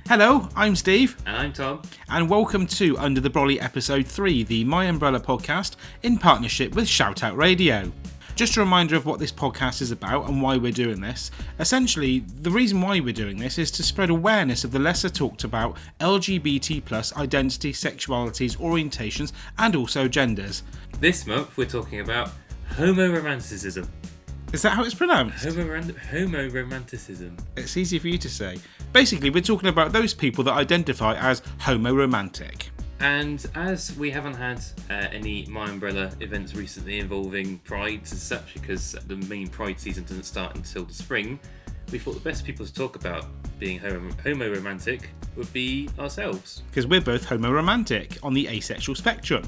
Hello, I'm Steve. And I'm Tom. And welcome to Under the Brolly Episode 3, the MyUmbrella podcast in partnership with ShoutOut Radio. Just a reminder of what this podcast is about and why we're doing this. Essentially, the reason why we're doing this is to spread awareness of the lesser talked about LGBT+ identities, sexualities, orientations, and also genders. This month we're talking about homoromanticism. Is that how it's pronounced? Homoromanticism. It's easy for you to say. Basically, we're talking about those people that identify as homoromantic. And as we haven't had any MyUmbrella events recently involving prides and such, because the main pride season doesn't start until the spring, we thought the best people to talk about being homoromantic would be ourselves. Because we're both homoromantic on the asexual spectrum.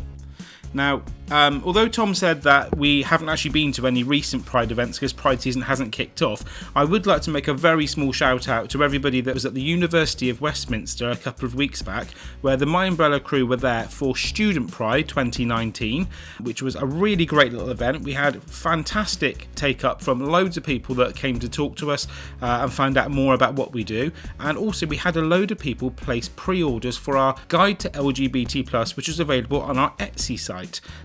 Now, although Tom said that we haven't actually been to any recent Pride events because Pride season hasn't kicked off, I would like to make a very small shout out to everybody that was at the University of Westminster a couple of weeks back, where the MyUmbrella crew were there for Student Pride 2019, which was a really great little event. We had fantastic take-up from loads of people that came to talk to us and find out more about what we do. And also we had a load of people place pre-orders for our Guide to LGBT+, which is available on our Etsy site.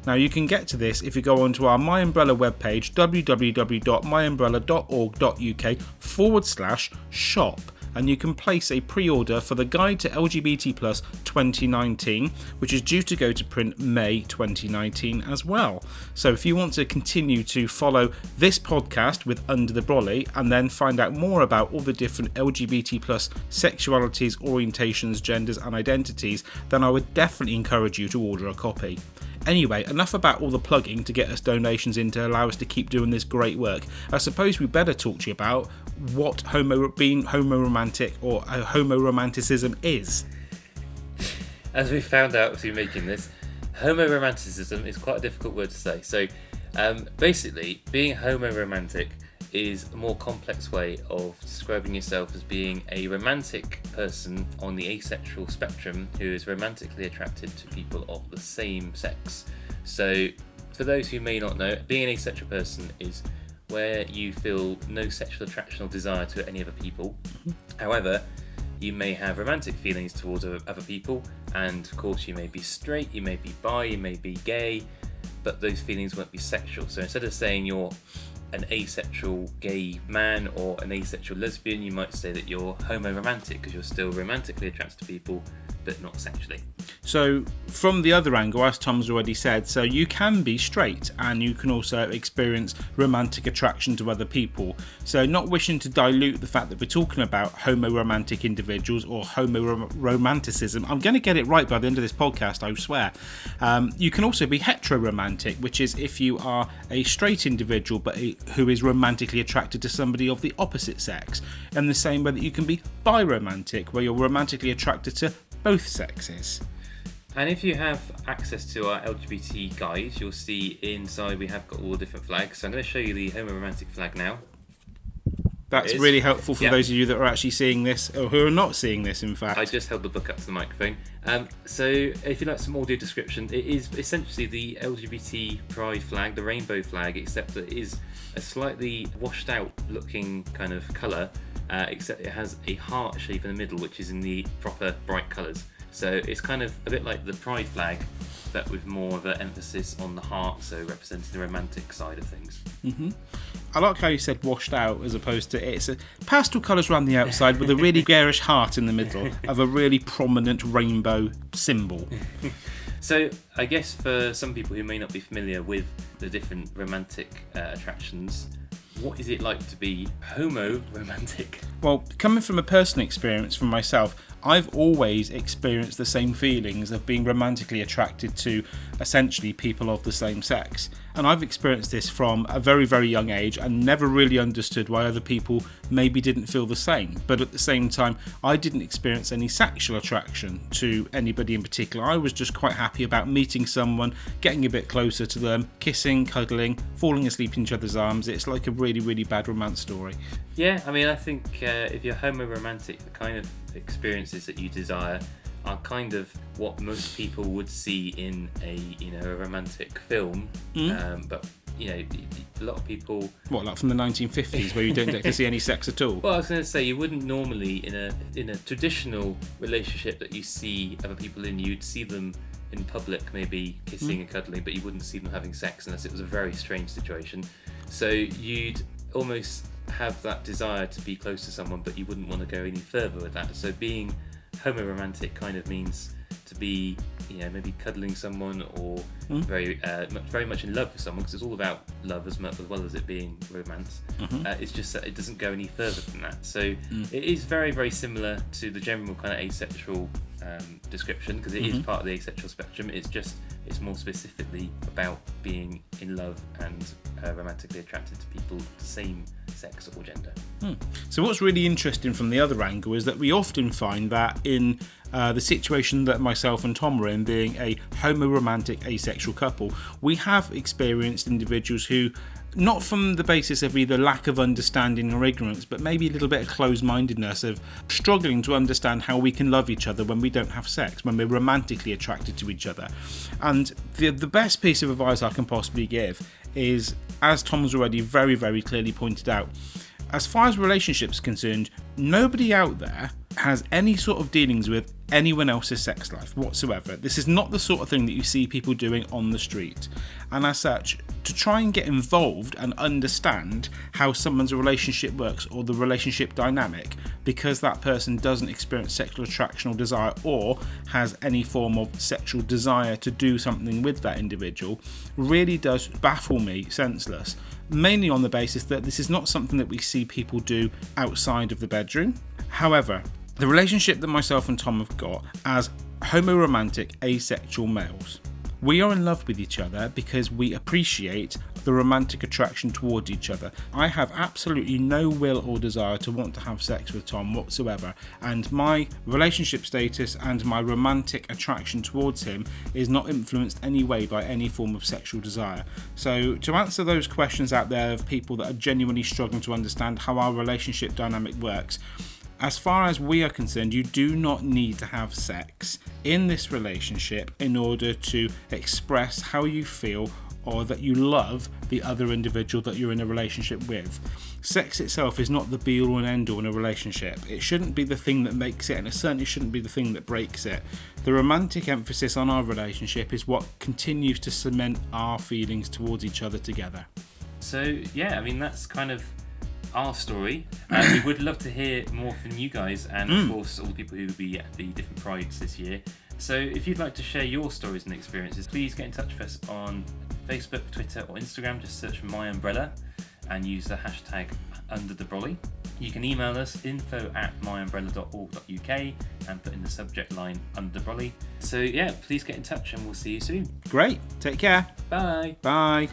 Now you can get to this if you go onto our MyUmbrella webpage, www.myumbrella.org.uk/shop, and you can place a pre-order for the Guide to LGBT+ 2019, which is due to go to print May 2019 as well. So if you want to continue to follow this podcast with Under the Brolly and then find out more about all the different LGBT+ sexualities, orientations, genders and identities, then I would definitely encourage you to order a copy. Anyway, enough about all the plugging to get us donations in to allow us to keep doing this great work. I suppose we better talk to you about what being homoromantic or homoromanticism is. As we found out through making this, homoromanticism is quite a difficult word to say. So basically, being homoromantic is a more complex way of describing yourself as being a romantic person on the asexual spectrum who is romantically attracted to people of the same sex. So for those who may not know, being an asexual person is where you feel no sexual attraction or desire to any other people. However, you may have romantic feelings towards other people, and of course you may be straight, you may be bi, you may be gay, but those feelings won't be sexual. So instead of saying you're an asexual gay man or an asexual lesbian, you might say that you're homoromantic because you're still romantically attracted to people but not sexually. So from the other angle, as Tom's already said, so you can be straight and you can also experience romantic attraction to other people. So not wishing to dilute the fact that we're talking about homoromantic individuals or homoromanticism, I'm going to get it right by the end of this podcast, I swear. You can also be heteroromantic, which is if you are a straight individual but who is romantically attracted to somebody of the opposite sex. And the same way that you can be biromantic, where you're romantically attracted to both sexes. And if you have access to our LGBT guide, you'll see inside we have got all the different flags. So I'm going to show you the homoromantic flag now. That's really helpful for those of you that are actually seeing this, or who are not seeing this, in fact. I just held the book up to the microphone. So if you'd like some audio description, it is essentially the LGBT pride flag, the rainbow flag, except that it is a slightly washed out looking kind of colour, except it has a heart shape in the middle, which is in the proper bright colours. So it's kind of a bit like the pride flag, but with more of an emphasis on the heart, so representing the romantic side of things. Mm-hmm. I like how you said washed out as opposed to it's a pastel colours around the outside with a really garish heart in the middle of a really prominent rainbow symbol. So I guess for some people who may not be familiar with the different romantic attractions, what is it like to be homo-romantic? Well, coming from a personal experience from myself, I've always experienced the same feelings of being romantically attracted to essentially people of the same sex. And I've experienced this from a very, very young age and never really understood why other people maybe didn't feel the same. But at the same time, I didn't experience any sexual attraction to anybody in particular. I was just quite happy about meeting someone, getting a bit closer to them, kissing, cuddling, falling asleep in each other's arms. It's like a really, really bad romance story. Yeah, I mean, I think if you're homo-romantic, the kind of experiences that you desire are kind of what most people would see in a romantic film, but a lot of people. What, like from the 1950s, where you don't get to see any sex at all? Well, I was going to say, you wouldn't normally in a traditional relationship that you see other people in, you'd see them in public, maybe kissing and cuddling, but you wouldn't see them having sex unless it was a very strange situation. So you'd almost have that desire to be close to someone, but you wouldn't want to go any further with that. So being homoromantic kind of means to be, maybe cuddling someone, or very much in love with someone, because it's all about love as well as it being romance. It's just that it doesn't go any further than that. So it is very, very similar to the general kind of asexual description, because it is part of the asexual spectrum. It's more specifically about being in love and romantically attracted to people of the same sex or gender. So what's really interesting from the other angle is that we often find that in the situation that myself and Tom are in, being a homoromantic asexual couple, we have experienced individuals who, not from the basis of either lack of understanding or ignorance, but maybe a little bit of closed-mindedness, of struggling to understand how we can love each other when we don't have sex, when we're romantically attracted to each other. And the best piece of advice I can possibly give is, as Tom's already very, very clearly pointed out, as far as relationships are concerned, nobody out there has any sort of dealings with anyone else's sex life whatsoever. This is not the sort of thing that you see people doing on the street. And as such, to try and get involved and understand how someone's relationship works, or the relationship dynamic, because that person doesn't experience sexual attraction or desire, or has any form of sexual desire to do something with that individual, really does baffle me senseless. Mainly on the basis that this is not something that we see people do outside of the bedroom. However, the relationship that myself and Tom have got as homoromantic asexual males, we are in love with each other because we appreciate the romantic attraction towards each other. I have absolutely no will or desire to want to have sex with Tom whatsoever, and my relationship status and my romantic attraction towards him is not influenced any way by any form of sexual desire. So to answer those questions out there of people that are genuinely struggling to understand how our relationship dynamic works, as far as we are concerned, you do not need to have sex in this relationship in order to express how you feel or that you love the other individual that you're in a relationship with. Sex itself is not the be-all and end-all in a relationship. It shouldn't be the thing that makes it, and it certainly shouldn't be the thing that breaks it. The romantic emphasis on our relationship is what continues to cement our feelings towards each other together. So, yeah, I mean, that's kind of our story. We would love to hear more from you guys, and of course all the people who will be at the different prides this year. So if you'd like to share your stories and experiences, please get in touch with us on Facebook, Twitter or Instagram. Just search for MyUmbrella and use the hashtag #Brolly. You can email us info@myumbrella.org.uk and put in the subject line #Brolly. So yeah, please get in touch and we'll see you soon. Great, take care. Bye. Bye.